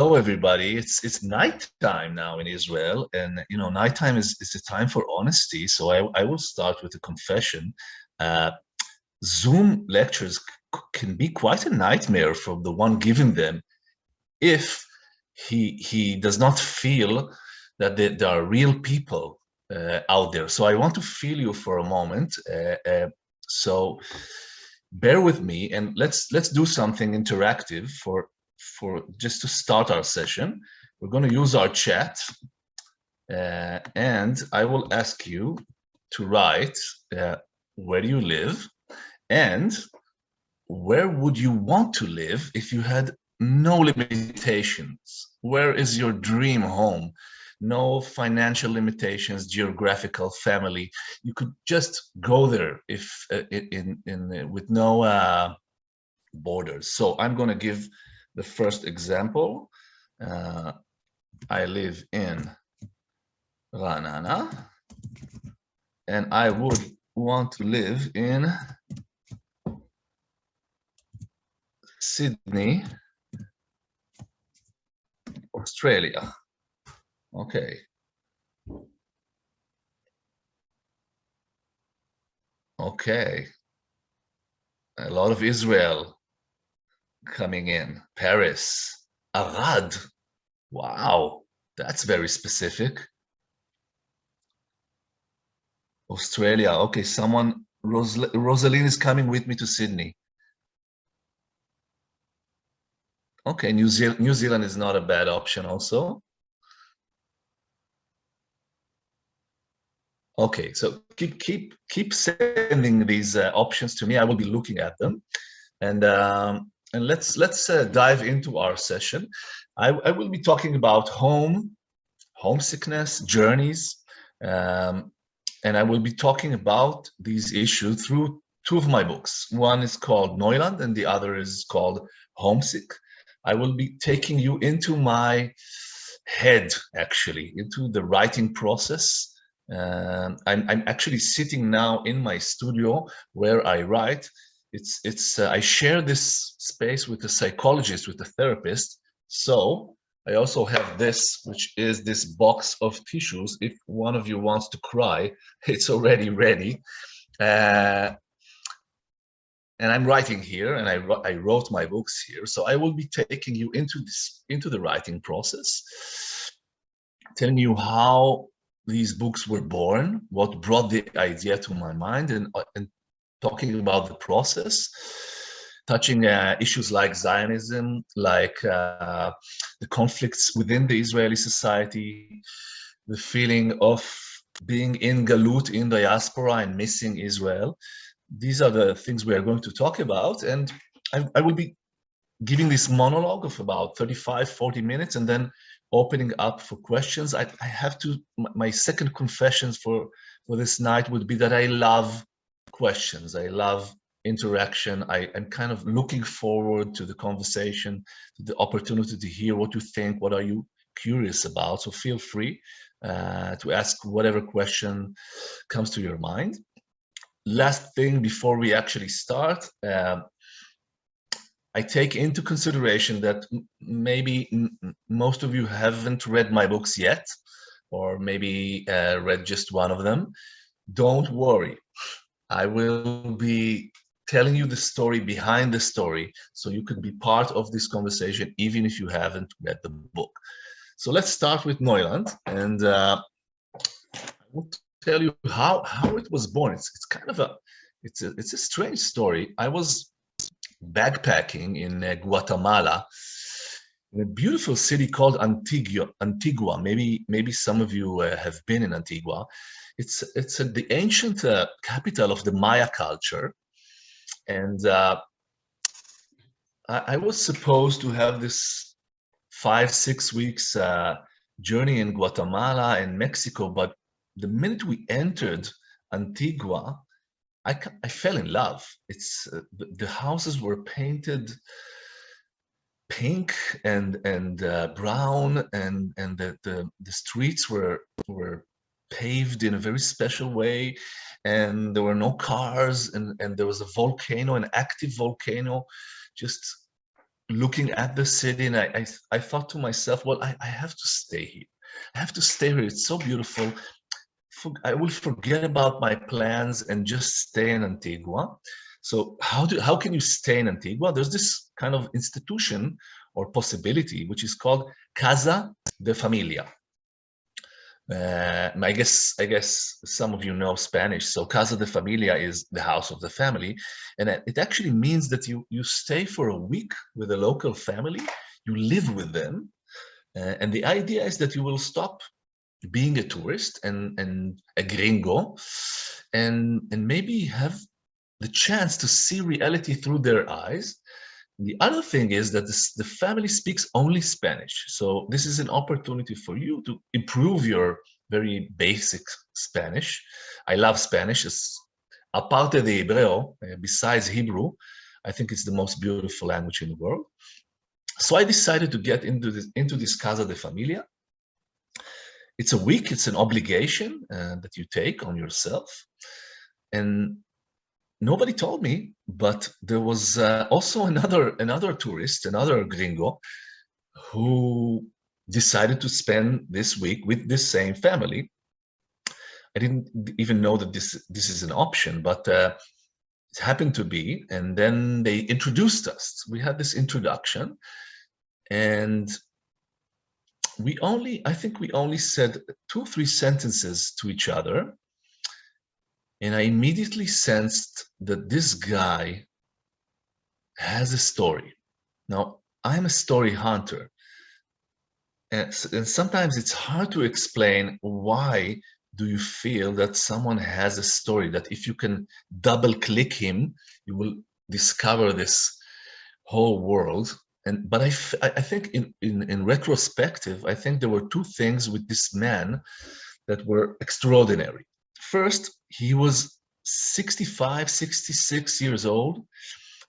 Hello, everybody. It's nighttime now in Israel, and nighttime is a time for honesty. So I will start with a confession. Uh, Zoom lectures can be quite a nightmare for the one giving them if he does not feel that there are real people out there. So I want to feel you for a moment. So bear with me, and let's do something interactive for just to start our session. We're going to use our chat, and I will ask you to write where do you live and where would you want to live if you had no limitations. Where is your dream home? No financial limitations, geographical, family. You could just go there if with no borders. So I'm going to give the first example. I live in Ra'anana, and I would want to live in Sydney, Australia. Okay. Okay. A lot of Israel coming in. Paris, Arad. Wow, that's very specific. Australia. Okay, someone, Rosaline is coming with me to Sydney. Okay, New Zealand is not a bad option also. Okay, so keep sending these options to me. I will be looking at them, and let's dive into our session. I will be talking about homesickness, journeys, and I will be talking about these issues through two of my books. One is called Neuland, and the other is called Homesick. I will be taking you into my head, actually, into the writing process. I'm actually sitting now in my studio where I write. I share this space with a psychologist, with a therapist. So I also have this, which is this box of tissues. If one of you wants to cry, it's already ready. And I'm writing here, and I wrote my books here. So I will be taking you into the writing process, telling you how these books were born, what brought the idea to my mind, and talking about the process, touching issues like Zionism, like the conflicts within the Israeli society, the feeling of being in Galut, in diaspora, and missing Israel. These are the things we are going to talk about, and I will be giving this monologue of about 35-40 minutes, and then opening up for questions. I have to, my second confessions for this night would be that I love questions. I love interaction. I'm kind of looking forward to the conversation, to the opportunity to hear what you think, what are you curious about. So feel free to ask whatever question comes to your mind. Last thing before we actually start, I take into consideration that maybe most of you haven't read my books yet, or maybe read just one of them. Don't worry. I will be telling you the story behind the story, so you could be part of this conversation even if you haven't read the book. So let's start with Neuland, and I will tell you how it was born. It's kind of it's a strange story. I was backpacking in Guatemala, in a beautiful city called Antigua. Maybe some of you have been in Antigua. It's the ancient capital of the Maya culture, and I was supposed to have this 5-6 weeks journey in Guatemala and Mexico, but the minute we entered Antigua, I fell in love. It's the houses were painted pink and brown, and the streets were paved in a very special way, and there were no cars, and there was a volcano, an active volcano, just looking at the city, and I thought to myself, well, I have to stay here. I have to stay here. It's so beautiful. I will forget about my plans and just stay in Antigua. So how can you stay in Antigua? There's this kind of institution or possibility which is called Casa de Familia. I guess some of you know Spanish. So Casa de Familia is the house of the family, and it actually means that you stay for a week with a local family. You live with them, and the idea is that you will stop being a tourist and a gringo, and maybe have the chance to see reality through their eyes. The other thing is that the family speaks only Spanish. So this is an opportunity for you to improve your very basic Spanish. I love Spanish. It's aparte de Hebreo, besides Hebrew, I think it's the most beautiful language in the world. So I decided to get into this Casa de Familia. It's a week, it's an obligation that you take on yourself. And nobody told me, but there was also another tourist, another gringo, who decided to spend this week with this same family. I didn't even know that this is an option, but it happened to be. And then they introduced us. We had this introduction, and I think we only said 2 or 3 sentences to each other. And I immediately sensed that this guy has a story. Now, I'm a story hunter. And sometimes it's hard to explain why do you feel that someone has a story, that if you can double click him, you will discover this whole world. But I think in retrospective, I think there were 2 things with this man that were extraordinary. First, he was 65, 66 years old.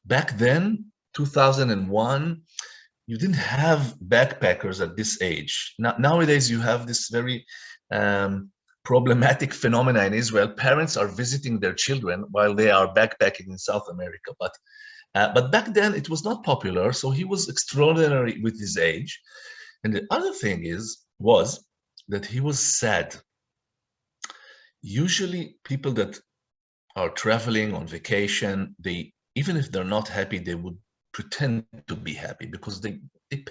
Back then, 2001, you didn't have backpackers at this age. Nowadays, you have this very problematic phenomena in Israel. Parents are visiting their children while they are backpacking in South America. But back then, it was not popular, so he was extraordinary with his age. And the other thing was that he was sad. Usually people that are traveling on vacation, even if they're not happy, they would pretend to be happy because they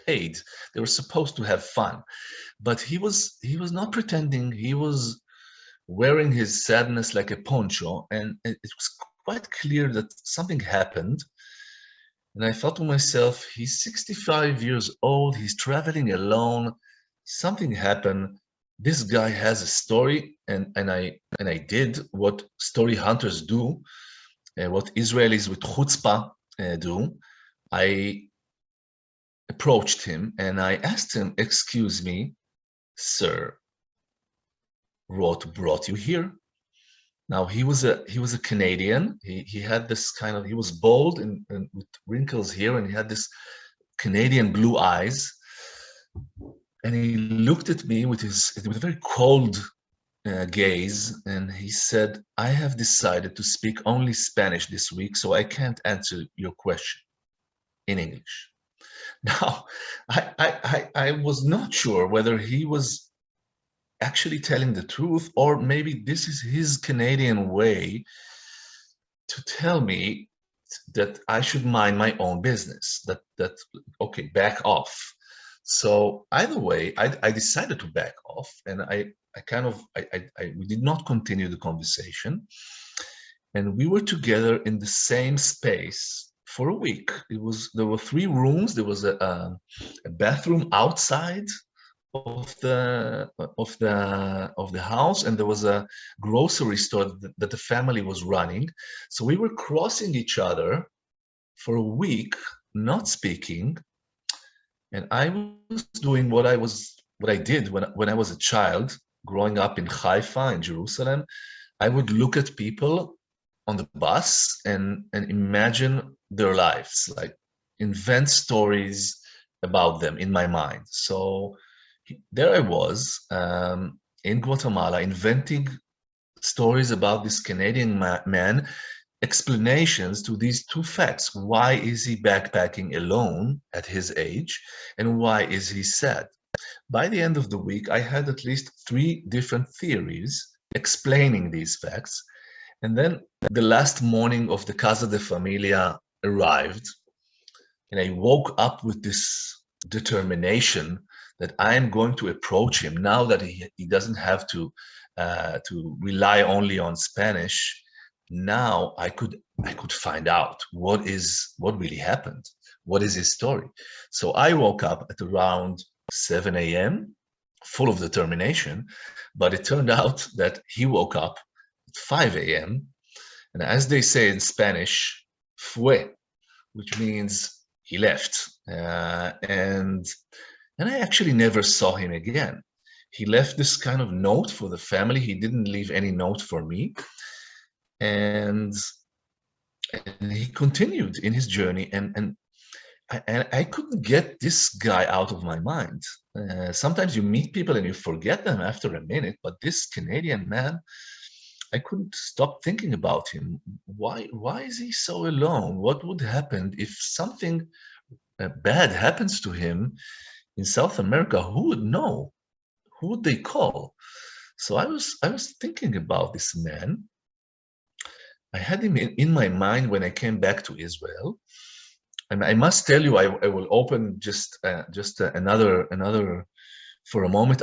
paid. They were supposed to have fun. But he was not pretending. He was wearing his sadness like a poncho, and it was quite clear that something happened. And I thought to myself, he's 65 years old, he's traveling alone, something happened. This guy has a story, and I did what story hunters do, what Israelis with chutzpah do. I approached him and I asked him, "Excuse me, sir, what brought you here?" Now he was a Canadian. He had this kind of, he was bald and with wrinkles here, and he had this Canadian blue eyes. And he looked at me with a very cold gaze, and he said, "I have decided to speak only Spanish this week, so I can't answer your question in English." Now, I was not sure whether he was actually telling the truth, or maybe this is his Canadian way to tell me that I should mind my own business, that okay, back off. So either way, I decided to back off, and we did not continue the conversation, and we were together in the same space for a week. There were 3 rooms. There was a bathroom outside of the house, and there was a grocery store that the family was running. So we were crossing each other for a week, not speaking. And I was doing what I did when I was a child, growing up in Haifa, in Jerusalem. I would look at people on the bus and imagine their lives, like invent stories about them in my mind. So there I was in Guatemala, inventing stories about this Canadian man explanations to these two facts. Why is he backpacking alone at his age, and why is he sad? By the end of the week, I had at least 3 different theories explaining these facts. And then the last morning of the Casa de Familia arrived, and I woke up with this determination that I am going to approach him now that he doesn't have to rely only on Spanish. Now I could find out what really happened, what is his story. So I woke up at around 7 a.m. full of determination, but it turned out that he woke up at 5 a.m. and as they say in Spanish, fue, which means he left, and I actually never saw him again. He left this kind of note for the family. He didn't leave any note for me, and he continued in his journey, and I couldn't get this guy out of my mind. Sometimes you meet people and you forget them after a minute, but this Canadian man, I couldn't stop thinking about him. Why is he so alone? What would happen if something bad happens to him in South America? Who would know? Who would they call? So I was thinking about this man. I had him in my mind when I came back to Israel. And I must tell you, I will open just another for a moment.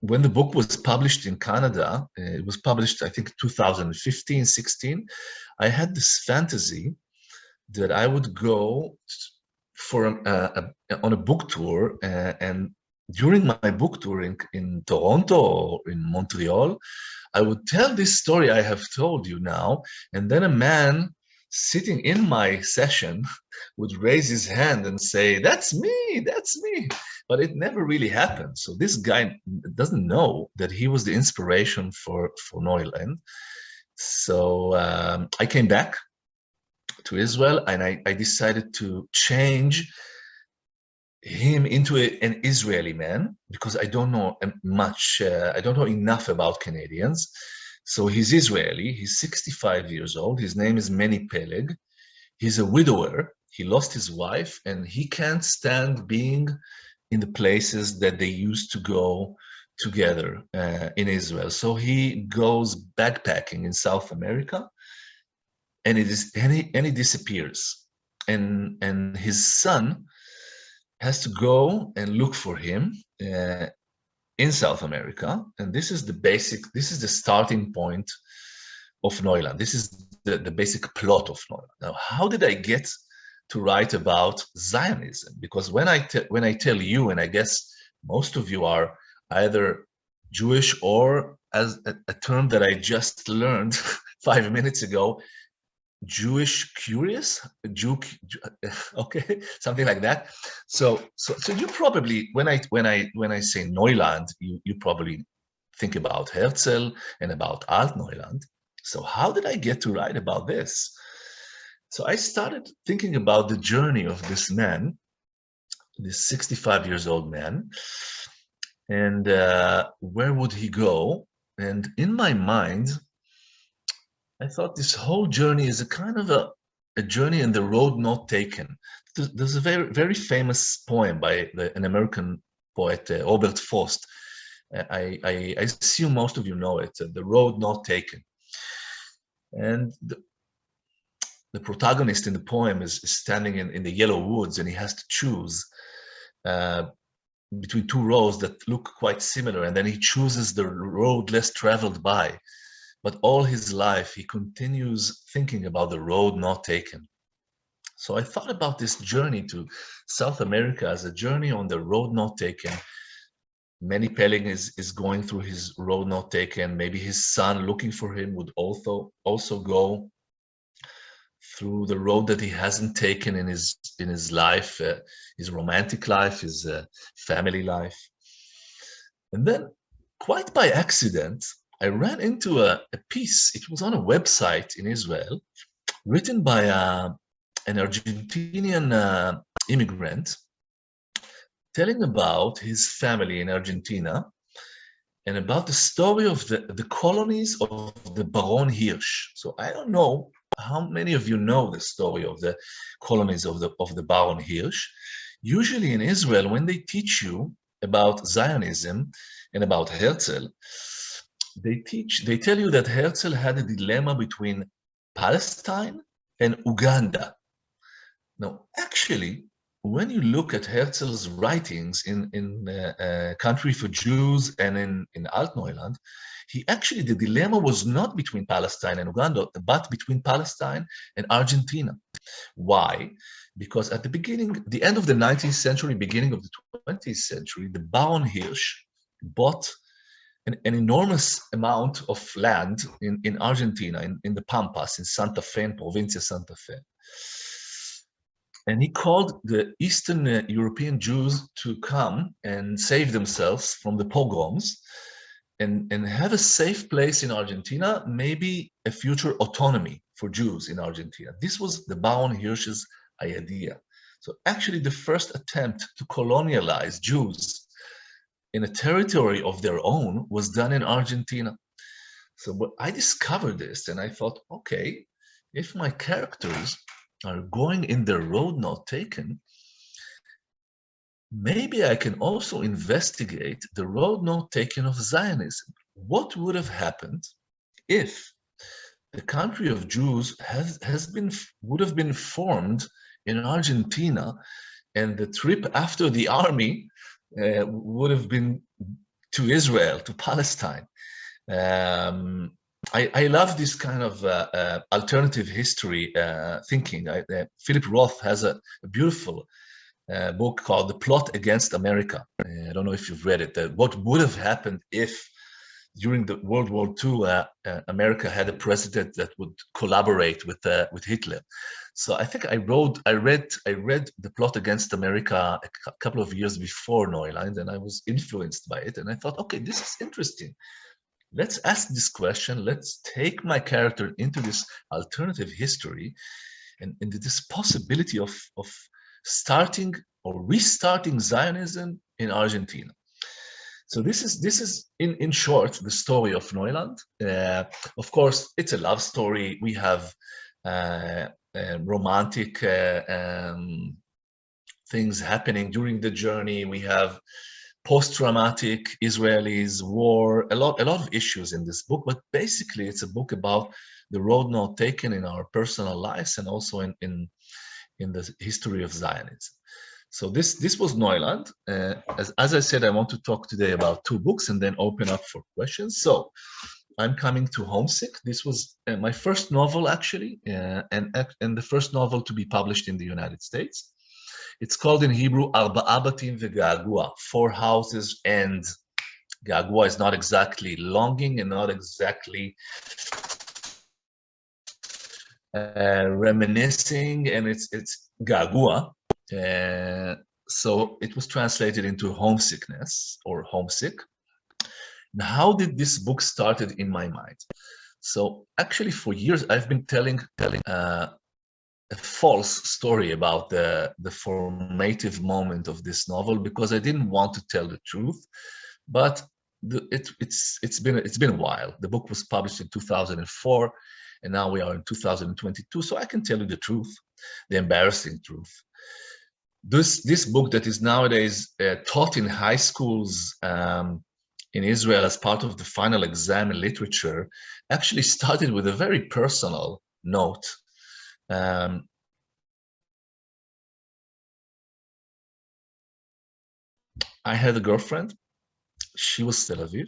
When the book was published in Canada, it was published, I think, 2015, 16, I had this fantasy that I would go for on a book tour, and during my book tour in Toronto or in Montreal, I would tell this story I have told you now, and then a man sitting in my session would raise his hand and say, that's me, but it never really happened. So this guy doesn't know that he was the inspiration for Neuland. So I came back to Israel, and I decided to change him into an Israeli man, because I don't know much, I don't know enough about Canadians. So he's Israeli, he's 65 years old, his name is Manny Peleg, he's a widower, he lost his wife, and he can't stand being in the places that they used to go together in Israel. So he goes backpacking in South America, and he disappears. And his son has to go and look for him in South America, and this is the starting point of Neuland. This is the basic plot of Neuland. Now, how did I get to write about Zionism? Because when I tell you, and I guess most of you are either Jewish or, as a term that I just learned 5 minutes ago, Jewish curious, okay, something like that. So you probably, when I say Neuland, you probably think about Herzl and about Alt Neuland. So how did I get to write about this? So I started thinking about the journey of this man, this 65 years old man, and where would he go? And in my mind, I thought this whole journey is a kind of a journey in the road not taken. There's a very famous poem by an American poet, Robert Frost. I assume most of you know it, The Road Not Taken. And the protagonist in the poem is standing in the yellow woods, and he has to choose between 2 roads that look quite similar, and then he chooses the road less traveled by. But all his life, he continues thinking about the road not taken. So I thought about this journey to South America as a journey on the road not taken. Manny Peleg is going through his road not taken. Maybe his son looking for him would also go through the road that he hasn't taken in his life, his romantic life, his family life. And then, quite by accident, I ran into a piece. It was on a website in Israel, written by an Argentinian immigrant, telling about his family in Argentina. and about the story of the colonies of the Baron Hirsch. So I don't know how many of you know the story of the colonies of the Baron Hirsch. Usually in Israel, when they teach you about Zionism and about Herzl, they tell you that Herzl had a dilemma between Palestine and Uganda. Now, actually, when you look at Herzl's writings in Country for Jews and in Alt Neuland, the dilemma was not between Palestine and Uganda, but between Palestine and Argentina. Why? Because at the end of the 19th century, beginning of the 20th century, the Baron Hirsch bought an enormous amount of land in Argentina, in the Pampas, in Santa Fe, in Provincia Santa Fe. And he called the Eastern European Jews to come and save themselves from the pogroms and have a safe place in Argentina, maybe a future autonomy for Jews in Argentina. This was the Baron Hirsch's idea. So actually the first attempt to colonialize Jews in a territory of their own was done in Argentina. So I discovered this and I thought, okay, if my characters are going in the road not taken, maybe I can also investigate the road not taken of Zionism. What would have happened if the country of Jews would have been formed in Argentina, and the trip after the army would have been to Israel, to Palestine? I love this kind of alternative history thinking. Philip Roth has a beautiful book called The Plot Against America. I don't know if you've read it. What would have happened if during the World War II, America had a president that would collaborate with Hitler? So I think I read The Plot Against America a couple of years before Neuland, and I was influenced by it. And I thought, okay, this is interesting. Let's ask this question. Let's take my character into this alternative history and into this possibility of starting or restarting Zionism in Argentina. So this is in short the story of Neuland. Of course, it's a love story. We have romantic things happening during the journey. We have post-traumatic Israelis, war, a lot of issues in this book. But basically, it's a book about the road not taken in our personal lives and also in the history of Zionism. So this was Neuland. As I said, I want to talk today about two books and then open up for questions. So I'm coming to Homesick. This was my first novel, actually, and the first novel to be published in the United States. It's called in Hebrew, Arba'a Batim Ve'Ga'agua, 4 houses and Ga'agua is not exactly longing and not exactly reminiscing, and it's Ga'agua. So it was translated into Homesickness or Homesick. Now, how did this book started in my mind? So actually for years I've been telling a false story about the formative moment of this novel because I didn't want to tell the truth, but it's been a while. The book was published in 2004 and now we are in 2022, so I can tell you the truth, the embarrassing truth. This book that is nowadays taught in high schools in Israel as part of the final exam in literature actually started with a very personal note. I had a girlfriend. She was Tel Aviv,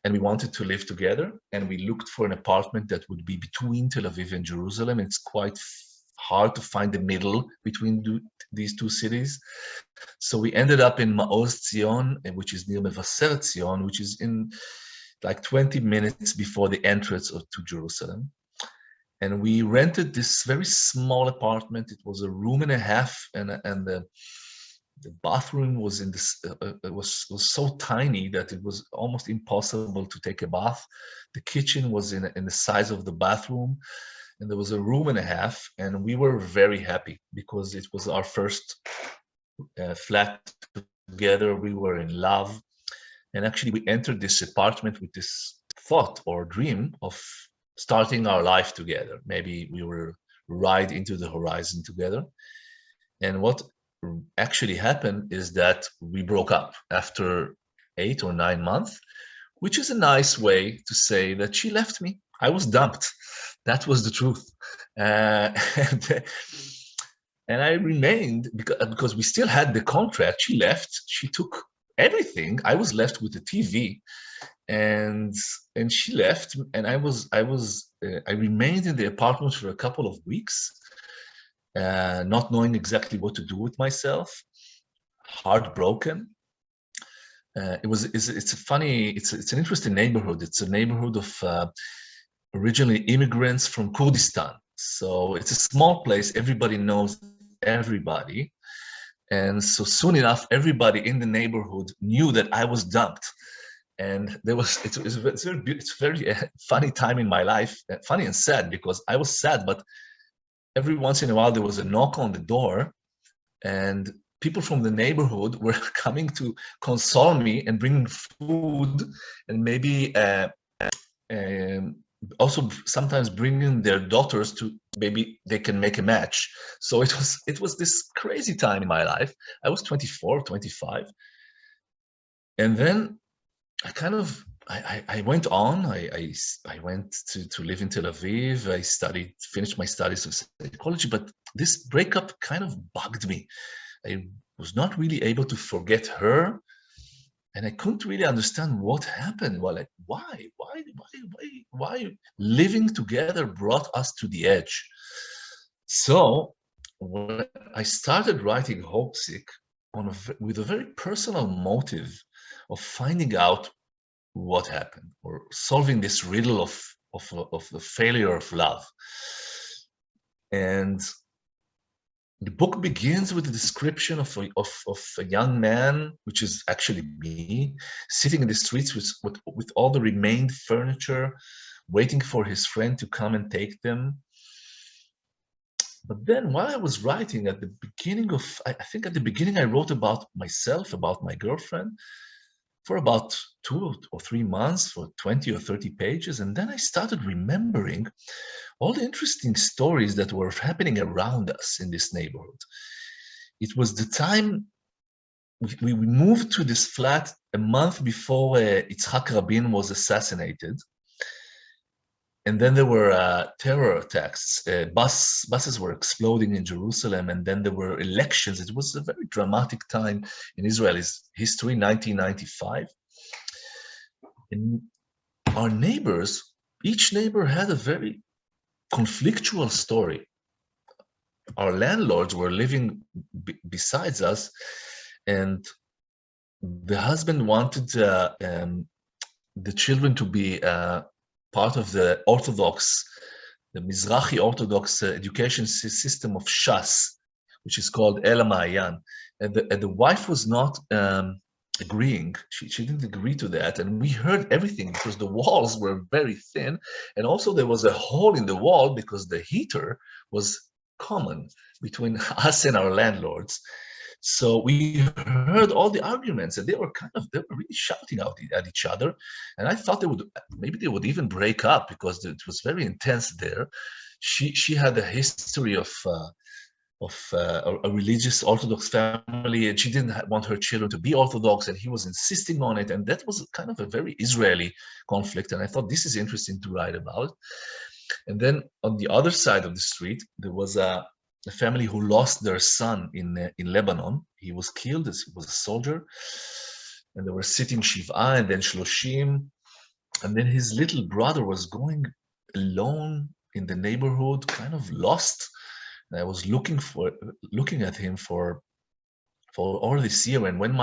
and we wanted to live together, and we looked for an apartment that would be between Tel Aviv and Jerusalem. It's quite hard to find the middle between these two cities. So we ended up in Maoz Zion, which is near Mevaseret Zion, which is in like 20 minutes before the entrance to Jerusalem. And we rented this very small apartment. It was a room and a half, and the bathroom was in this. It was so tiny that it was almost impossible to take a bath. The kitchen was in the size of the bathroom, and there was a room and a half. And we were very happy because it was our first flat together. We were in love, And actually, we entered this apartment with this thought or dream of starting our life together. Maybe we will ride into the horizon together. And what actually happened is that we broke up after 8 or 9 months, which is a nice way to say that she left me. I was dumped. That was the truth. And I remained because we still had the contract. She left. She took everything. I was left with the TV, and she left. And I remained in the apartment for a couple of weeks, not knowing exactly what to do with myself, heartbroken. It's an interesting neighborhood. It's a neighborhood of originally immigrants from Kurdistan. So it's a small place. Everybody knows everybody. And so soon enough, everybody in the neighborhood knew that I was dumped. And it's very funny time in my life, funny and sad, because I was sad, but every once in a while there was a knock on the door, and people from the neighborhood were coming to console me and bringing food, and maybe also sometimes bringing their daughters to maybe they can make a match. So it was this crazy time in my life. I was 24, 25. And then I went on. I went to live in Tel Aviv. I finished my studies of psychology, but this breakup kind of bugged me. I was not really able to forget her, and I couldn't really understand what happened. Well, like, why living together brought us to the edge? So when I started writing Homesick with a very personal motive of finding out what happened, or solving this riddle of the failure of love. And the book begins with a description of a young man, which is actually me, sitting in the streets with all the remained furniture, waiting for his friend to come and take them. But then while I was writing, at the beginning I wrote about myself, about my girlfriend, for about 2 or 3 months, for 20 or 30 pages. And then I started remembering all the interesting stories that were happening around us in this neighborhood. It was the time we moved to this flat a month before Yitzhak Rabin was assassinated. And then there were terror attacks. Buses were exploding in Jerusalem, and then there were elections. It was a very dramatic time in Israel's history, 1995. And our neighbors, each neighbor had a very conflictual story. Our landlords were living besides us, and the husband wanted the children to be part of the Mizrahi Orthodox education system of Shas, which is called El Ma'ayan. And the wife was not agreeing. She didn't agree to that. And we heard everything because the walls were very thin. And also there was a hole in the wall because the heater was common between us and our landlords. So we heard all the arguments, and they were really shouting out at each other. And I thought maybe they would even break up because it was very intense there. She had a history of a religious Orthodox family, and she didn't want her children to be Orthodox, and he was insisting on it. And that was kind of a very Israeli conflict. And I thought this is interesting to write about. And then on the other side of the street, there was a family who lost their son in Lebanon. He was killed. He was a soldier, and they were sitting Shiv'ah and then Shloshim, and then his little brother was going alone in the neighborhood, kind of lost. And I was looking at him for all this year. And when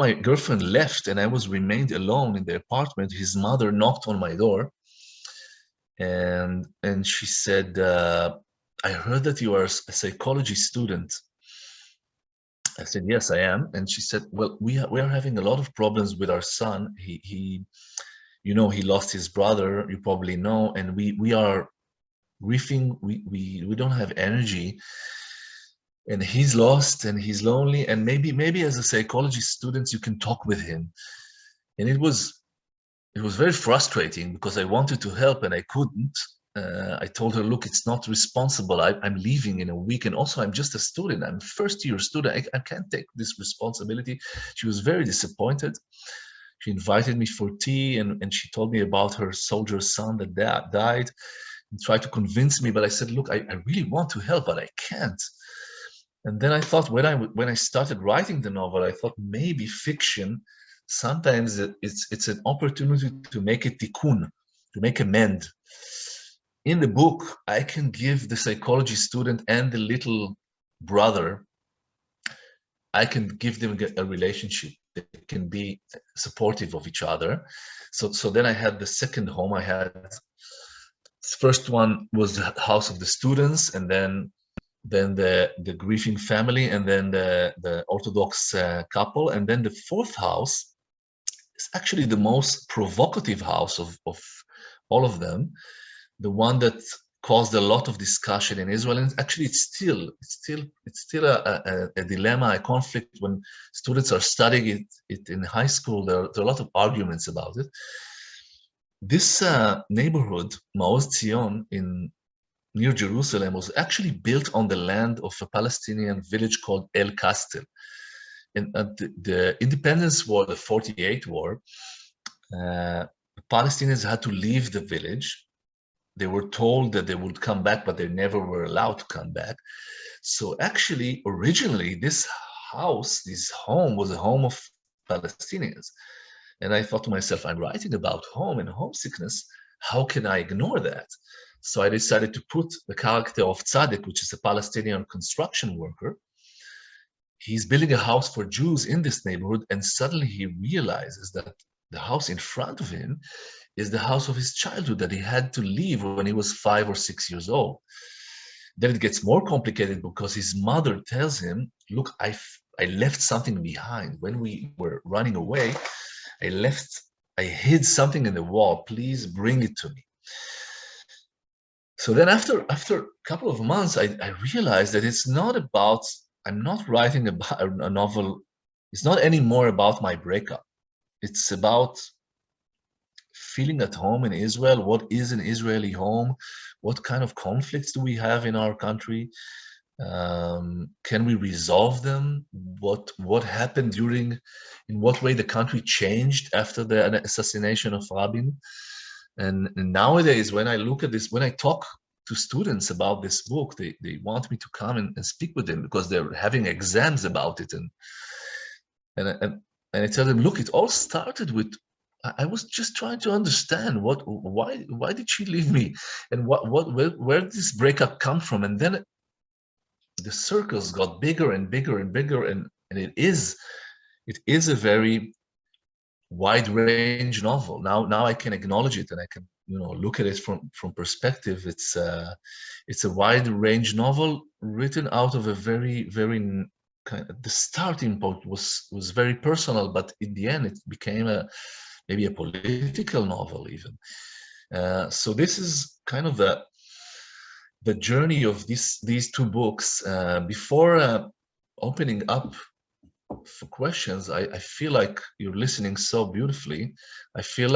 my girlfriend left and I remained alone in the apartment, his mother knocked on my door, and she said, I heard that you are a psychology student. I said, yes, I am. And she said, well, we are having a lot of problems with our son. He lost his brother, you probably know, and we are grieving. We don't have energy. and he's lost and he's lonely, and maybe as a psychology student you can talk with him. And it was very frustrating because I wanted to help and I couldn't. I told her, look, it's not responsible. I'm leaving in a week, and also I'm just a student. I'm a first-year student. I can't take this responsibility. She was very disappointed. She invited me for tea, and she told me about her soldier son that died, and tried to convince me. But I said, look, I really want to help, but I can't. And then I thought, when I started writing the novel, I thought maybe fiction, sometimes it's an opportunity to make a tikkun, to make amend. In the book, I can give the psychology student and the little brother, I can give them a relationship. They can be supportive of each other. So then I had the second home. I had, first one was the house of the students, and then the grieving family, and then the Orthodox couple. And then the fourth house is actually the most provocative house of all of them, the one that caused a lot of discussion in Israel. And actually it's still a dilemma, a conflict. When students are studying it in high school, there are a lot of arguments about it. This neighborhood, Maoz Zion, near Jerusalem, was actually built on the land of a Palestinian village called El Kastel. And at the Independence War, the 48 war, the Palestinians had to leave the village. They were told that they would come back, but they never were allowed to come back. So actually, originally, this house, this home, was a home of Palestinians. And I thought to myself, I'm writing about home and homesickness. How can I ignore that? So I decided to put the character of Tzaddik, which is a Palestinian construction worker. He's building a house for Jews in this neighborhood, and suddenly he realizes that the house in front of him is the house of his childhood that he had to leave when he was 5 or 6 years old. Then it gets more complicated because his mother tells him, look, I left something behind. When we were running away, I hid something in the wall. Please bring it to me. So then after a couple of months, I realized that it's not about, I'm not writing about a novel. It's not anymore about my breakup. It's about feeling at home in Israel. What is an Israeli home? What kind of conflicts do we have in our country? Can we resolve them? What happened in what way the country changed after the assassination of Rabin? And nowadays, when I look at this, when I talk to students about this book, they want me to come and speak with them because they're having exams about it. And I tell them, look, it all started with, I was just trying to understand why did she leave me, and where did this breakup come from? And then the circles got bigger and bigger and bigger, and it is a very wide range novel. Now I can acknowledge it, and I can look at it from perspective. It's a wide range novel written out of a very kind of, the starting point was very personal, but in the end it became maybe a political novel even. So this is kind of the journey of these two books. Before opening up for questions, I feel like you're listening so beautifully. I feel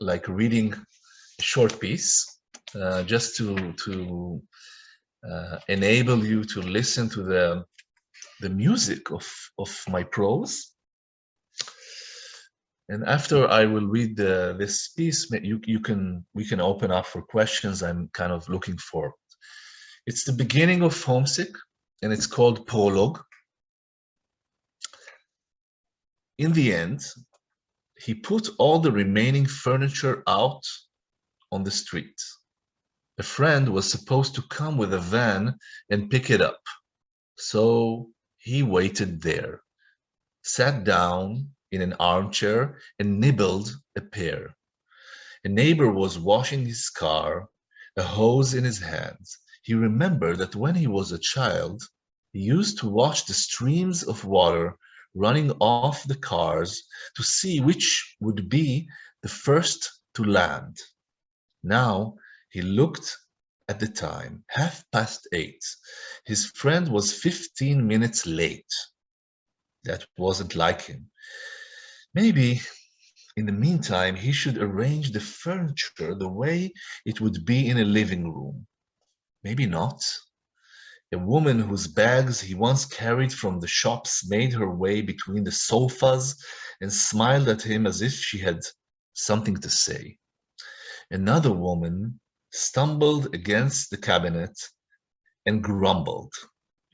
like reading a short piece, just to enable you to listen to the music of my prose. And after I will read this piece, we can open up for questions. I'm kind of looking for. It's the beginning of Homesick, and it's called Prologue. In the end, he put all the remaining furniture out on the street. A friend was supposed to come with a van and pick it up. So he waited there, sat down in an armchair and nibbled a pear. A neighbor was washing his car, a hose in his hands. He remembered that when he was a child, he used to watch the streams of water running off the cars to see which would be the first to land. Now he looked at the time, 8:30. His friend was 15 minutes late. That wasn't like him. Maybe in the meantime, he should arrange the furniture the way it would be in a living room. Maybe not. A woman whose bags he once carried from the shops made her way between the sofas and smiled at him as if she had something to say. Another woman stumbled against the cabinet and grumbled,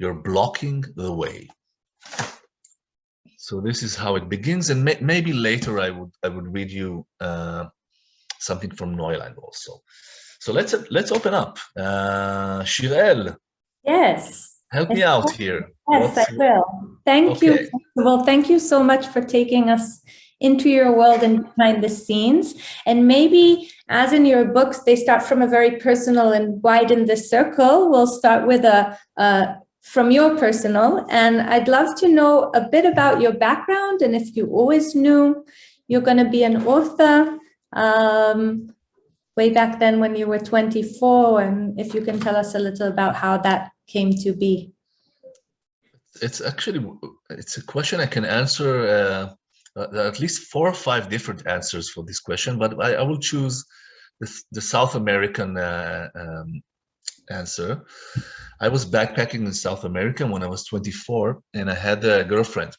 "You're blocking the way." So this is how it begins, and maybe later I would read you something from Neuland also. So let's open up. Shirel. Yes. Help me out here. Yes, I will. Thank you. First of all, thank you so much for taking us into your world and behind the scenes. And maybe, as in your books, they start from a very personal and widen the circle. We'll start with from your personal. And I'd love to know a bit about your background and if you always knew you're going to be an author. Way back then when you were 24, and if you can tell us a little about how that came to be. It's a question I can answer. There are at least 4 or 5 different answers for this question, but I will choose the South American answer. I was backpacking in South America when I was 24, and I had a girlfriend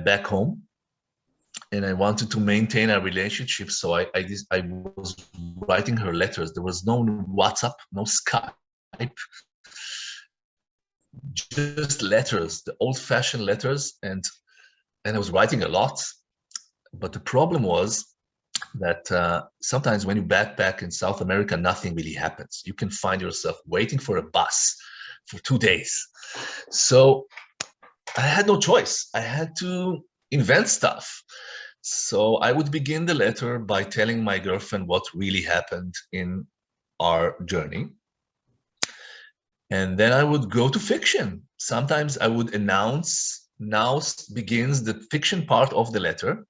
back home, and I wanted to maintain our relationship, so I was writing her letters. There was no WhatsApp, no Skype, just letters, the old-fashioned letters, and I was writing a lot. But the problem was that sometimes when you backpack in South America, nothing really happens. You can find yourself waiting for a bus for 2 days. So I had no choice. I had to invent stuff. So I would begin the letter by telling my girlfriend what really happened in our journey. And then I would go to fiction. Sometimes I would announce, now begins the fiction part of the letter.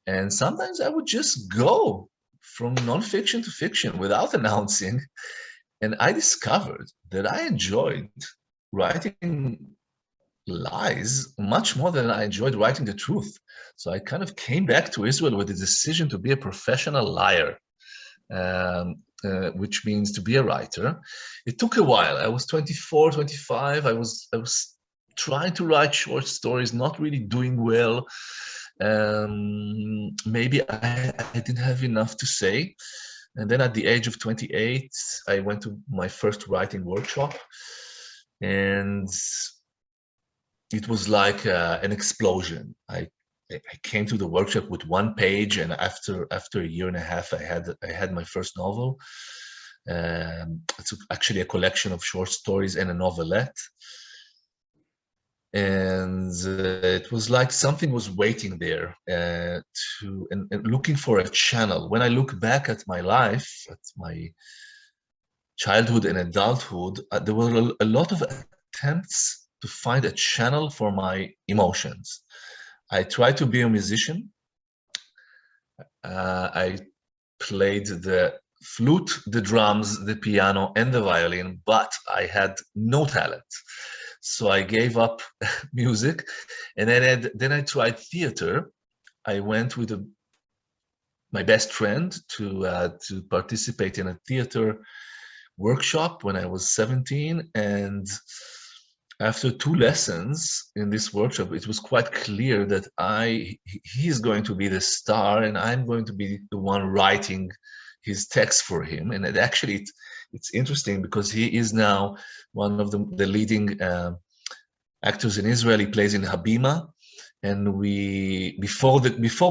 And sometimes I would just go from nonfiction to fiction without announcing. And I discovered that I enjoyed writing lies much more than I enjoyed writing the truth. So I kind of came back to Israel with the decision to be a professional liar, which means to be a writer. It took a while. I was 24, 25. I was trying to write short stories, not really doing well. Maybe I didn't have enough to say. And then at the age of 28, I went to my first writing workshop, and it was like an explosion. I came to the workshop with 1 page, and after a year and a half, I had my first novel. It's actually a collection of short stories and a novelette. And it was like something was waiting there and looking for a channel. When I look back at my life, at my childhood and adulthood, there were a lot of attempts to find a channel for my emotions. I tried to be a musician. I played the flute, the drums, the piano, and the violin, but I had no talent. So I gave up music, and then I tried theater. I went with my best friend to participate in a theater workshop when I was 17, and after 2 lessons in this workshop, it was quite clear that he's going to be the star, and I'm going to be the one writing his text for him. And it's interesting because he is now one of the leading actors in Israel. He plays in HaBima, and before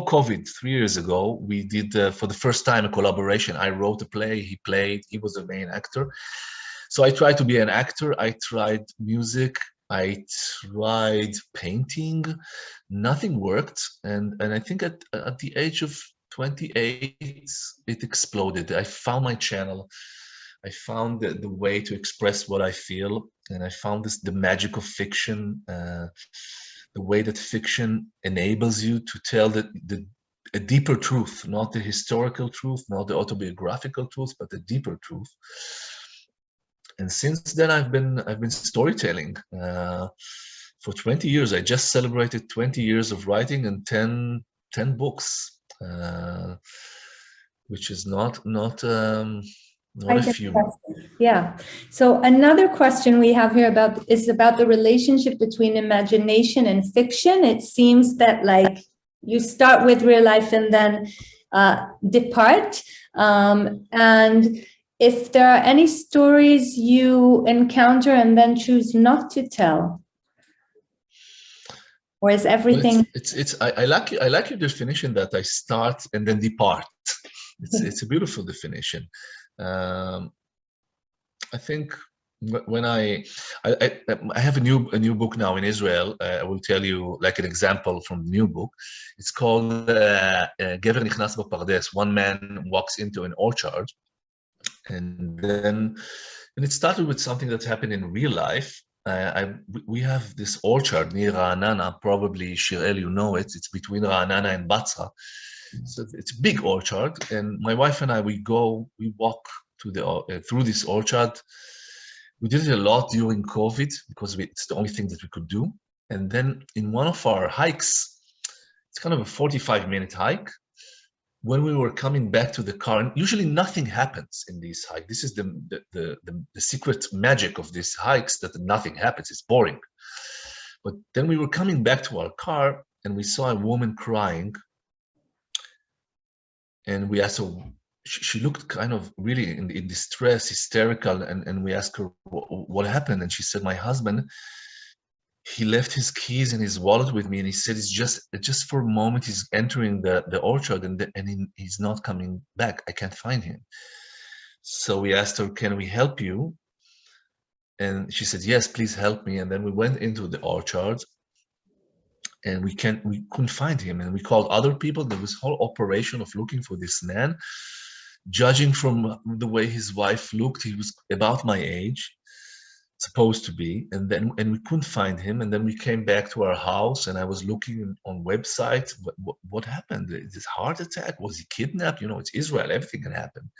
COVID 3 years ago, we did for the first time a collaboration. I wrote a play, he played, he was the main actor. So I tried to be an actor. I tried music. I tried painting. Nothing worked. And I think at the age of 28, it exploded. I found my channel. I found the way to express what I feel. And I found the magic of fiction, the way that fiction enables you to tell the a deeper truth, not the historical truth, not the autobiographical truth, but a deeper truth. And since then, I've been storytelling for 20 years. I just celebrated 20 years of writing and 10 books, which is not a few. Yeah. So another question we have here is about the relationship between imagination and fiction. It seems that like you start with real life and then depart. And if there are any stories you encounter and then choose not to tell, or is everything? Well, I like your definition that I start and then depart. It's a beautiful definition. I think when I have a new book now in Israel. I will tell you like an example from the new book. It's called Gever Nichnas B'Pardes. One man walks into an orchard, and it started with something that happened in real life. We have this orchard near Ra'anana, probably Shirel, you know it. It's between Ra'anana and Batzra. So it's a big orchard, and my wife and I, we walk through this orchard. We did it a lot during COVID because it's the only thing that we could do. And then in one of our hikes, it's kind of a 45-minute hike. When we were coming back to the car, and usually nothing happens in these hikes. This is the secret magic of these hikes, that nothing happens. It's boring. But then we were coming back to our car, and we saw a woman crying. And we asked her, she looked kind of really in distress, hysterical, and we asked her what happened, and she said, my husband, he left his keys and his wallet with me, and he said it's just for a moment he's entering the orchard, and he's not coming back. I can't find him. So we asked her, can we help you? And she said, yes, please help me. And then we went into the orchard, and we couldn't find him, and we called other people. There was a whole operation of looking for this man. Judging from the way his wife looked, he was about my age, supposed to be, and we couldn't find him. And then we came back to our house, and I was looking on websites. What happened? Is this heart attack? Was he kidnapped? You know, it's Israel. Everything can happen.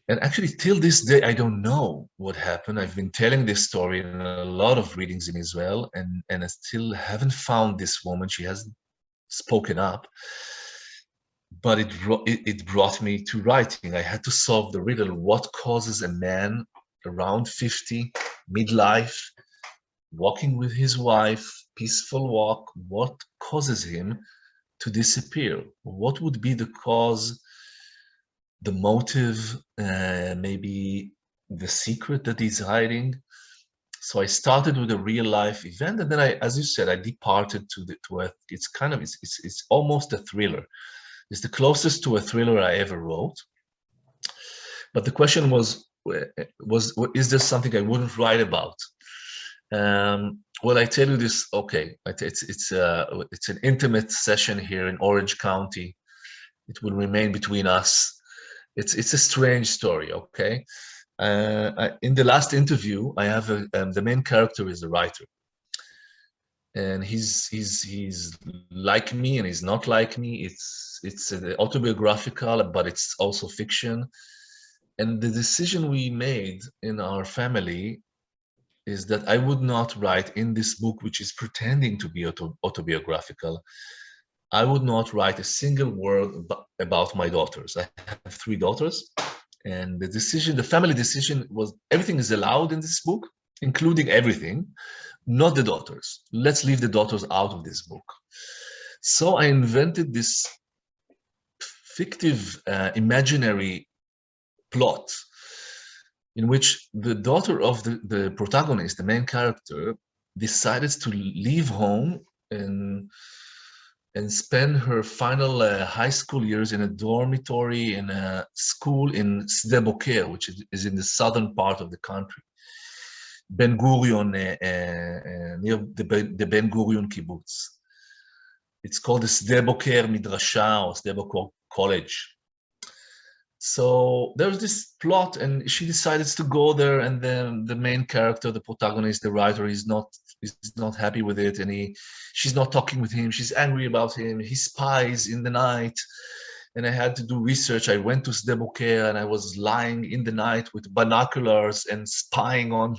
And actually, till this day, I don't know what happened. I've been telling this story in a lot of readings in Israel, and I still haven't found this woman. She hasn't spoken up. But it brought me to writing. I had to solve the riddle. What causes a man around 50, midlife, walking with his wife, peaceful walk, what causes him to disappear? What would be the cause, the motive, maybe the secret that he's hiding? So I started with a real life event, and then as you said, I departed to it's almost a thriller. It's the closest to a thriller I ever wrote. But the question was is there something I wouldn't write about? Well, I tell you this. Okay, it's an intimate session here in Orange County. It will remain between us. It's a strange story. Okay, in the last interview, I have the main character is a writer. And he's like me and he's not like me. It's autobiographical, but it's also fiction. And the decision we made in our family is that I would not write in this book, which is pretending to be autobiographical. I would not write a single word about my daughters. I have 3 daughters, and the family decision was everything is allowed in this book, including everything. Not the daughters. Let's leave the daughters out of this book. So I invented this fictive, imaginary plot in which the daughter of the protagonist, the main character, decided to leave home and spend her final high school years in a dormitory in a school in Sde Boker, which is in the southern part of the country. Ben Gurion, near the Ben Gurion kibbutz. It's called the Sde Boker Midrasha or Sde Boker College. So there's this plot, and she decides to go there, and then the main character, the protagonist, the writer, is not is not happy with it, and she's not talking with him. She's angry about him. He spies in the night, and I had to do research. I went to Sde Boker, and I was lying in the night with binoculars and spying on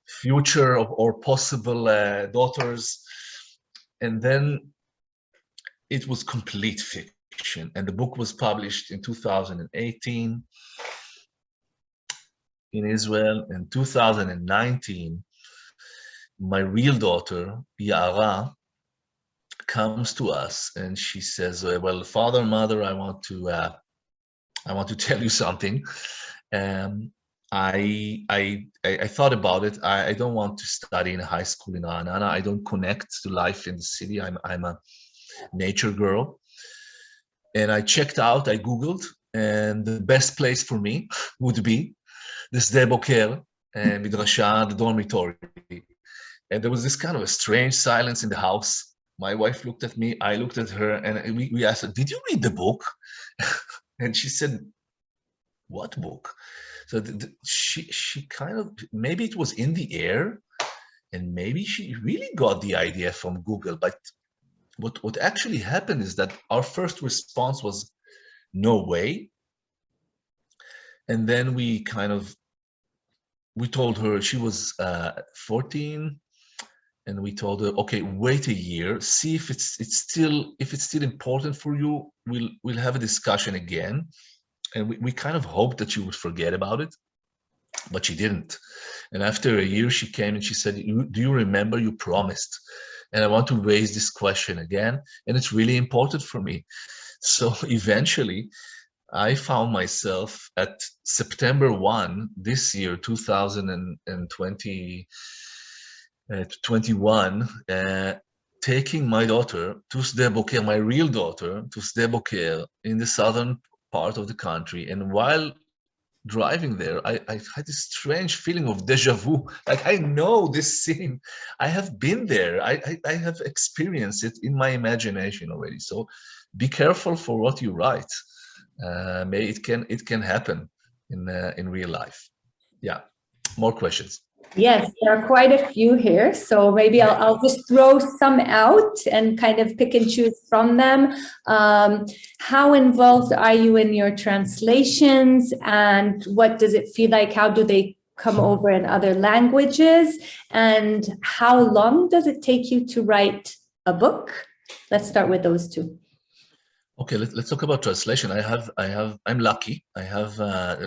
future or possible daughters. And then it was complete fiction, and the book was published in 2018 in Israel. In 2019, my real daughter, Yara, comes to us and she says, well, father, mother, I want to tell you something. I thought about it. I don't want to study in a high school in Ra'anana. I don't connect to life in the city. I'm a nature girl. And I checked out, I Googled, and the best place for me would be the Sde Boker, Midrasha, the dormitory. And there was this kind of a strange silence in the house. My wife looked at me, I looked at her, and we asked her, did you read the book? And she said, what book? So she kind of, maybe it was in the air, and maybe she really got the idea from Google. But what actually happened is that our first response was, no way. And then we told her, she was 14, and we told her, okay, wait a year, see if it's still important for you. We'll have a discussion again. And we kind of hoped that she would forget about it, but she didn't. And after a year, she came and she said, do you remember you promised? And I want to raise this question again, and it's really important for me. So eventually, I found myself at September 1 this year, 2021, taking my daughter to Sde Boker, my real daughter, to Sde Boker in the southern part of the country. And while driving there, I had this strange feeling of deja vu. Like, I know this scene. I have been there. I have experienced it in my imagination already. So be careful for what you write. It can happen in real life. Yeah. More questions. Yes, there are quite a few here. So maybe I'll just throw some out and kind of pick and choose from them. How involved are you in your translations, and what does it feel like? How do they come over in other languages? And how long does it take you to write a book? Let's start with those two. Okay, let's talk about translation. I'm lucky. I have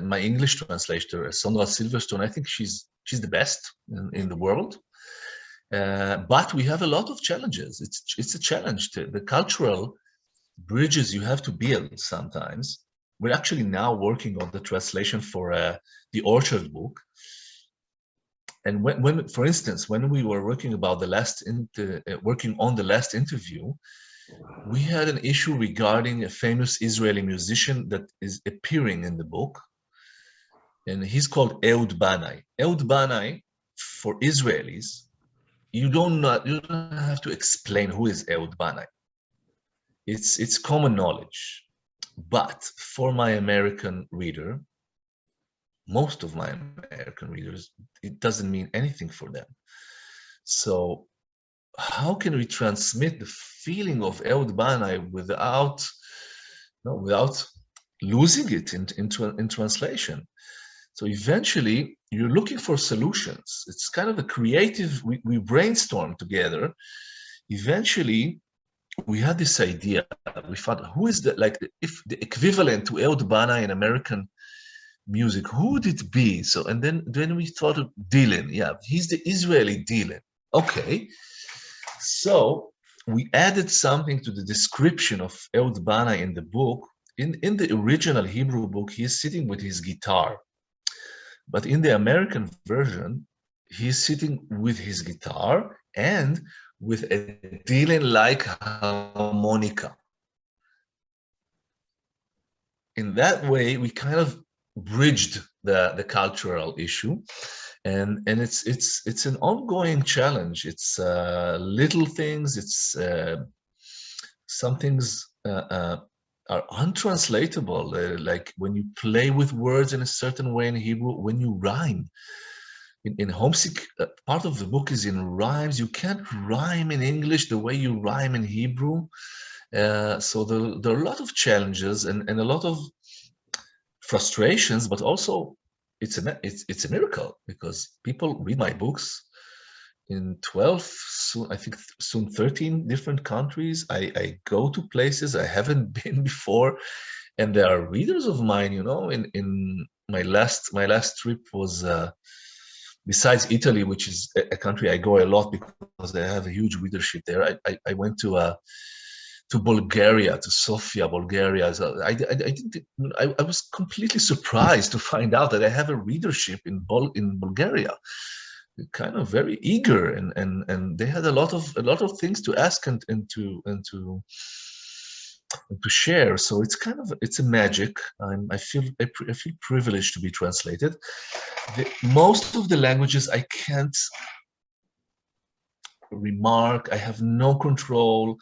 my English translator, Sondra Silverstone. I think she's the best in the world. But we have a lot of challenges. It's a challenge. The cultural bridges you have to build sometimes. We're actually now working on the translation for the Orchard book. And when, for instance, when we were working about working on the last interview, we had an issue regarding a famous Israeli musician that is appearing in the book, and he's called Ehud Banai. Ehud Banai, for Israelis, you don't have to explain who is Ehud Banai. It's common knowledge, but for my American reader, most of my American readers, it doesn't mean anything for them. So how can we transmit the feeling of Ehud Banai without losing it in translation? So eventually, you're looking for solutions. It's kind of a creative. We brainstorm together. Eventually, we had this idea. We thought, who is the equivalent to Ehud Banai in American music? Who would it be? So, and then we thought of Dylan. Yeah, he's the Israeli Dylan. Okay. So we added something to the description of Ehud Banai in the book. In the original Hebrew book, he is sitting with his guitar. But in the American version, he's sitting with his guitar and with a Dylan-like harmonica. In that way, we kind of bridged the cultural issue. And it's an ongoing challenge. It's little things. It's some things are untranslatable. Like when you play with words in a certain way in Hebrew, when you rhyme, in Homesick, part of the book is in rhymes. You can't rhyme in English the way you rhyme in Hebrew. So there are a lot of challenges and a lot of frustrations, but also it's a miracle because people read my books in 12, soon, I think soon 13 different countries. I go to places I haven't been before, and there are readers of mine, you know. In my last trip was besides Italy, which is a country I go a lot because I have a huge readership there. I went to Bulgaria, to Sofia, Bulgaria. So I was completely surprised to find out that I have a readership in Bulgaria. Kind of very eager, and they had a lot of things to ask and to share. So it's a magic. I feel privileged to be translated. Most of the languages I can't remark. I have no control.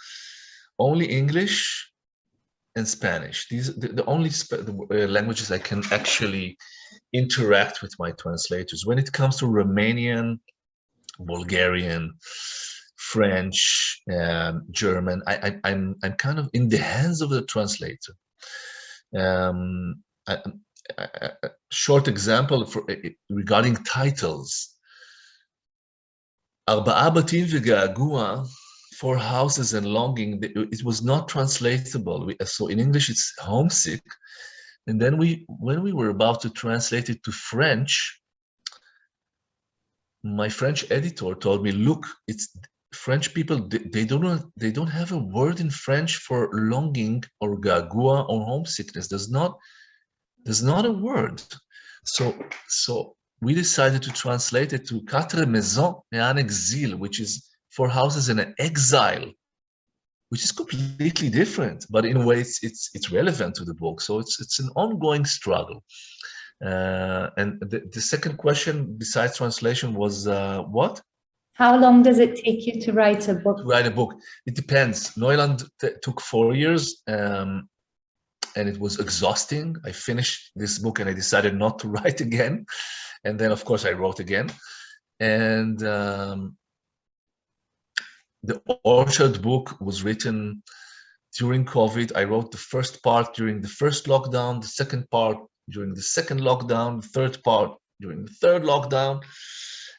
Only English and Spanish. These the only languages I can actually interact with my translators. When it comes to Romanian, Bulgarian, French, German, I'm kind of in the hands of the translator. Short example regarding titles. Arba'a Batim V'Ga'agua, 4 Houses and Longing. It was not translatable. So in English it's Homesick. And then when we were about to translate it to French, my French editor told me, "Look, it's French people. They don't have a word in French for longing or gagua or homesickness. There's not a word." So we decided to translate it to Quatre Maisons et un exil, which is 4 Houses and an Exile, which is completely different, but in a way it's relevant to the book. So it's an ongoing struggle. And the second question besides translation was what? How long does it take you to write a book? To write a book, it depends. Neuland took 4 years, and it was exhausting. I finished this book and I decided not to write again. And then, of course, I wrote again. And the Orchard book was written during COVID. I wrote the first part during the first lockdown, the second part during the second lockdown, the third part during the third lockdown.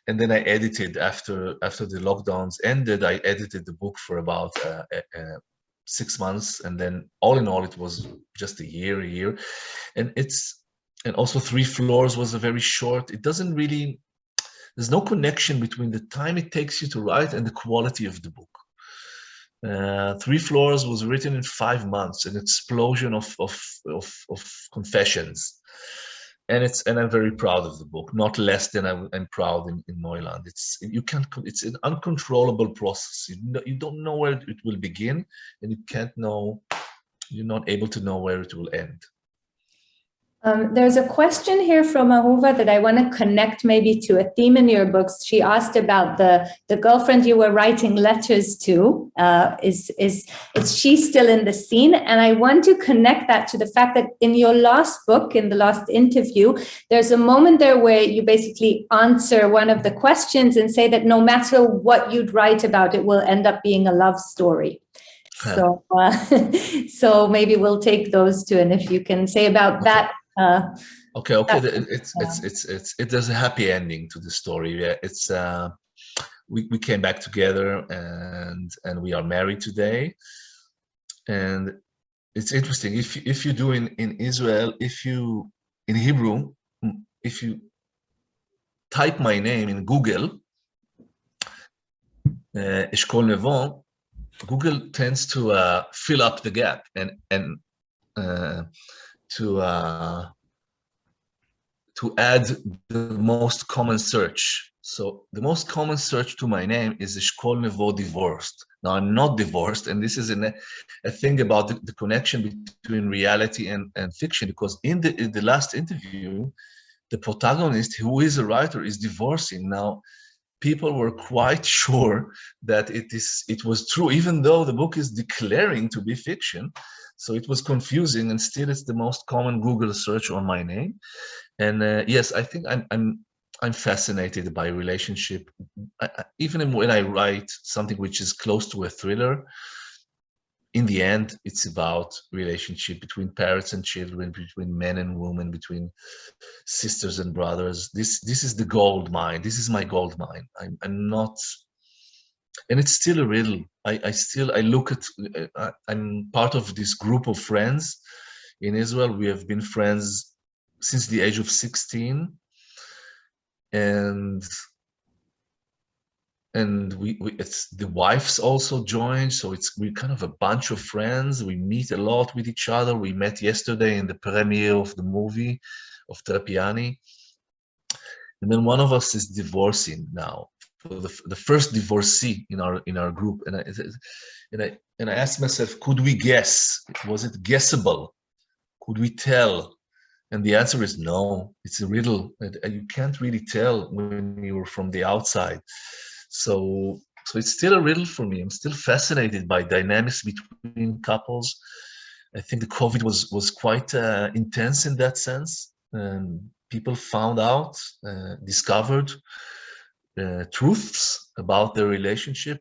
And then I edited after the lockdowns ended. I edited the book for about 6 months. And then all in all, it was just a year. And also 3 Floors was a very short, it doesn't really, there's no connection between the time it takes you to write and the quality of the book. 3 Floors was written in 5 months, an explosion of confessions, and I'm very proud of the book, not less than I'm proud in Neuland. It's an uncontrollable process. You don't know where it will begin, and you're not able to know where it will end. There's a question here from Ahuva that I want to connect maybe to a theme in your books. She asked about the girlfriend you were writing letters to. Is she still in the scene? And I want to connect that to the fact that in your last book, in the last interview, there's a moment there where you basically answer one of the questions and say that no matter what you'd write about, it will end up being a love story. So, so maybe we'll take those two, and if you can say about that. Okay. There's a happy ending to the story. Yeah, it's we came back together and we are married today. And it's interesting, if you do in Israel, in Hebrew, if you type my name in Google, Eshkol Nevo, Google tends to fill up the gap and to add the most common search. So the most common search to my name is Eshkol Nevo divorced. Now I'm not divorced, and this is a thing about the connection between reality and fiction, because in the last interview, the protagonist, who is a writer, is divorcing. Now, people were quite sure that it was true, even though the book is declaring to be fiction. So it was confusing, and still it's the most common Google search on my name. And yes, I think I'm fascinated by relationship. Even when I write something which is close to a thriller, in the end, it's about relationship between parents and children, between men and women, between sisters and brothers. This is the gold mine. This is my gold mine. I'm not, and it's still a riddle. I look at. I'm part of this group of friends in Israel. We have been friends since the age of 16, and we it's the wives also joined, so we kind of a bunch of friends. We meet a lot with each other. We met yesterday in the premiere of the movie of Tre Piani, and then one of us is divorcing now, for the first divorcee in our group, and I asked myself, could we guess? Was it guessable? Could we tell? And the answer is no. It's a riddle, and you can't really tell when you're from the outside. So it's still a riddle for me. I'm still fascinated by dynamics between couples. I think the COVID was quite intense in that sense. People found out, discovered truths about their relationship.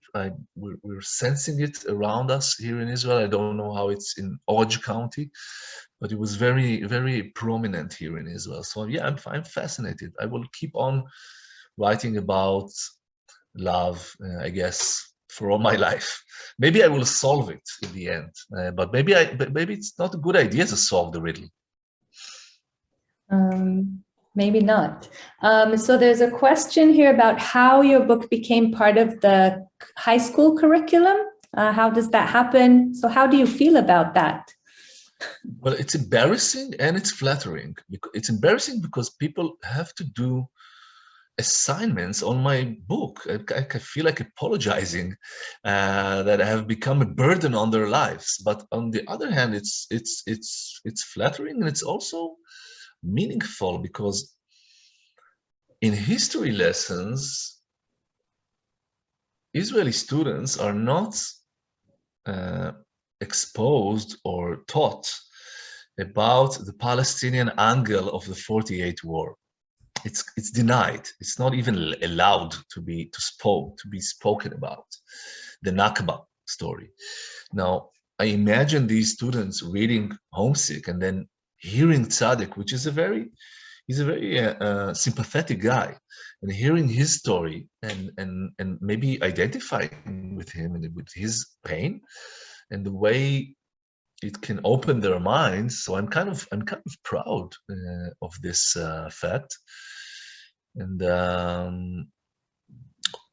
We're sensing it around us here in Israel. I don't know how it's in Orange County, but it was very, very prominent here in Israel. So yeah, I'm fascinated. I will keep on writing about love, I guess, for all my life. Maybe I will solve it in the end, but maybe it's not a good idea to solve the riddle. Maybe not. So there's a question here about how your book became part of the high school curriculum. How does that happen? So how do you feel about that? Well, it's embarrassing and it's flattering. It's embarrassing because people have to do assignments on my book. I feel like apologizing that I have become a burden on their lives. But on the other hand, it's flattering, and it's also meaningful, because in history lessons, Israeli students are not exposed or taught about the Palestinian angle of the 48 war. It's denied. It's not even allowed to be spoken about. The Nakba story. Now, I imagine these students reading Homesick and then hearing Tzaddik, which is he's a very sympathetic guy, and hearing his story and maybe identifying with him and with his pain and the way it can open their minds. So I'm kind of proud of this fact. And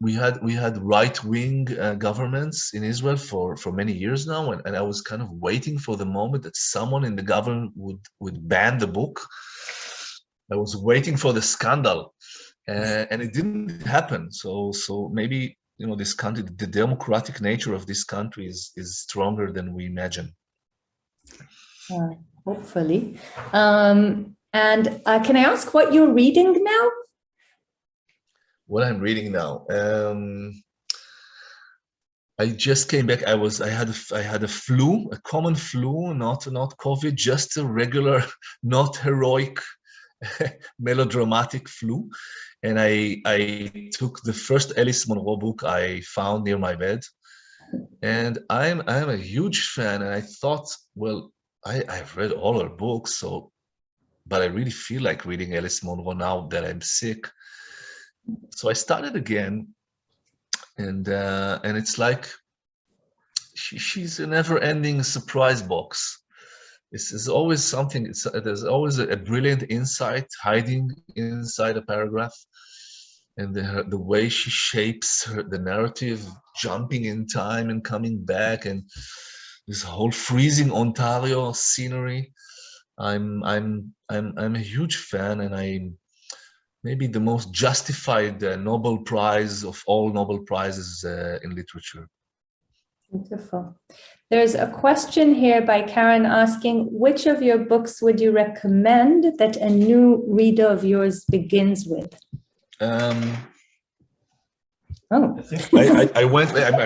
we had right-wing governments in Israel for many years now, and I was kind of waiting for the moment that someone in the government would ban the book. I was waiting for the scandal, and it didn't happen. So maybe, you know, this country, the democratic nature of this country is stronger than we imagine. Hopefully. And can I ask what you're reading now? What I'm reading now. I just came back. I had a flu, a common flu, not COVID, just a regular, not heroic, melodramatic flu. And I took the first Alice Munro book I found near my bed, and I'm a huge fan. And I thought, well, I've read all her books, but I really feel like reading Alice Munro now that I'm sick. So I started again, and it's like she's a never-ending surprise box. It's always something. There's always a brilliant insight hiding inside a paragraph, and the way she shapes the narrative, jumping in time and coming back, and this whole freezing Ontario scenery. I'm a huge fan, and I'm maybe the most justified Nobel Prize of all Nobel Prizes in literature. Beautiful. There's a question here by Karen asking, which of your books would you recommend that a new reader of yours begins with? I'm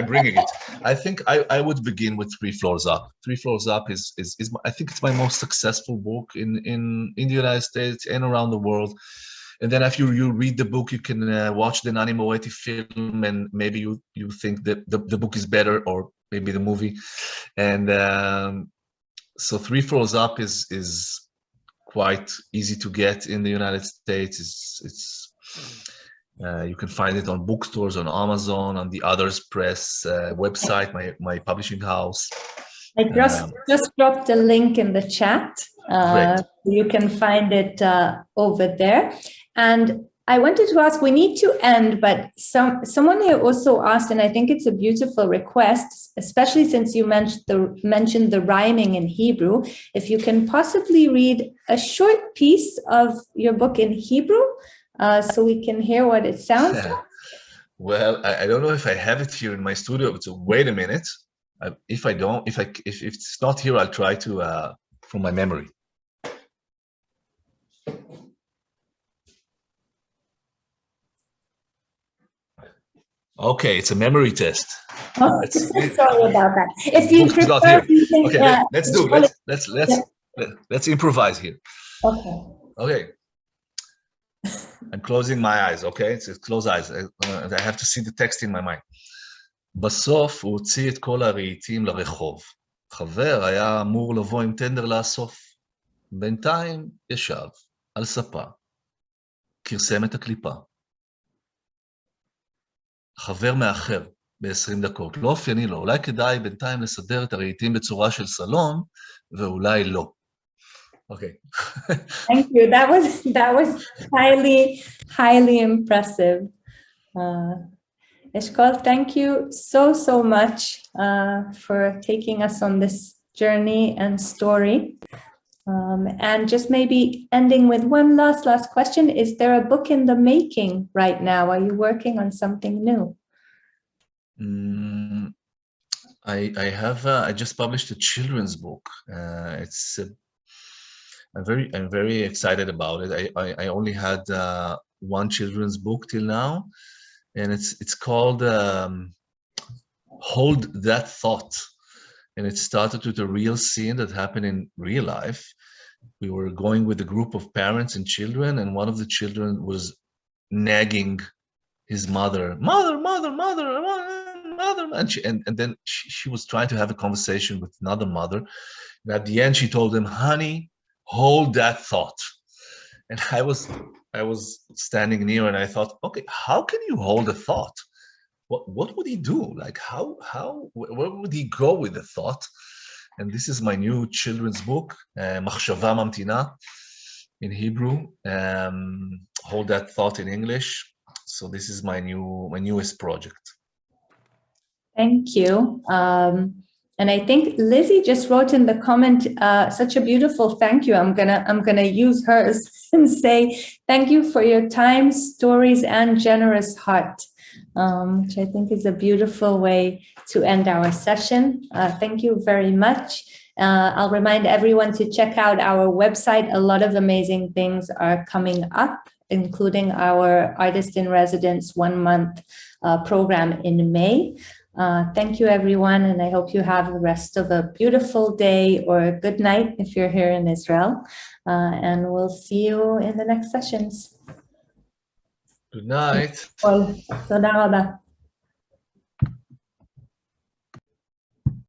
bringing it. I think I would begin with Three Floors Up. Three Floors Up is I think it's my most successful book in the United States and around the world. and then after you read the book, you can watch the Nanni Moretti film, and maybe you think that the book is better, or maybe the movie. And so Three Floors Up is quite easy to get in the United States. It's you can find it on bookstores, on Amazon, on the Others Press website, my publishing house. I just dropped a link in the chat. You can find it over there. And I wanted to ask, we need to end, but someone here also asked, and I think it's a beautiful request, especially since you mentioned the rhyming in Hebrew, if you can possibly read a short piece of your book in Hebrew, so we can hear what it sounds like. Well, I don't know if I have it here in my studio, so wait a minute. If it's not here, I'll try to from my memory. Okay, it's a memory test. Oh, sorry about that. If you prefer, okay, let's improvise here. Okay. I'm closing my eyes, okay? It's close eyes. I have to see the text in my mind. בסוף הוא הוציא את כל הרהיטים לרחוב. חבר היה אמור לבוא עם טנדר לאסוף. בינתיים ישב על ספה. כרסם את הקליפה. חבר מאחר ב-20 דקות. לא אופייני לו. אולי כדאי בינתיים לסדר את הרהיטים בצורה של סלון, ואולי לא. Okay. Thank you. That was highly impressive. Eshkol, thank you so much for taking us on this journey and story. And just maybe ending with one last question. Is there a book in the making right now? Are you working on something new? I just published a children's book. I'm very excited about it. I only had one children's book till now, and it's called Hold That Thought, and it started with a real scene that happened in real life. We were going with a group of parents and children, and one of the children was nagging his mother, mother, and then she was trying to have a conversation with another mother, and at the end she told him, honey, hold that thought. And I was standing near, and I thought, okay, how can you hold a thought? What would he do? Like where would he go with the thought? And this is my new children's book, Machshava Mamtina in Hebrew, Hold That Thought in English. So this is my newest project. Thank you. And I think Lizzie just wrote in the comment such a beautiful thank you. I'm gonna use hers and say thank you for your time, stories, and generous heart, which I think is a beautiful way to end our session. Thank you very much. I'll remind everyone to check out our website. A lot of amazing things are coming up, including our Artist in Residence 1-month program in May. Thank you, everyone, and I hope you have the rest of a beautiful day or a good night if you're here in Israel. And we'll see you in the next sessions. Good night. Toda rabba.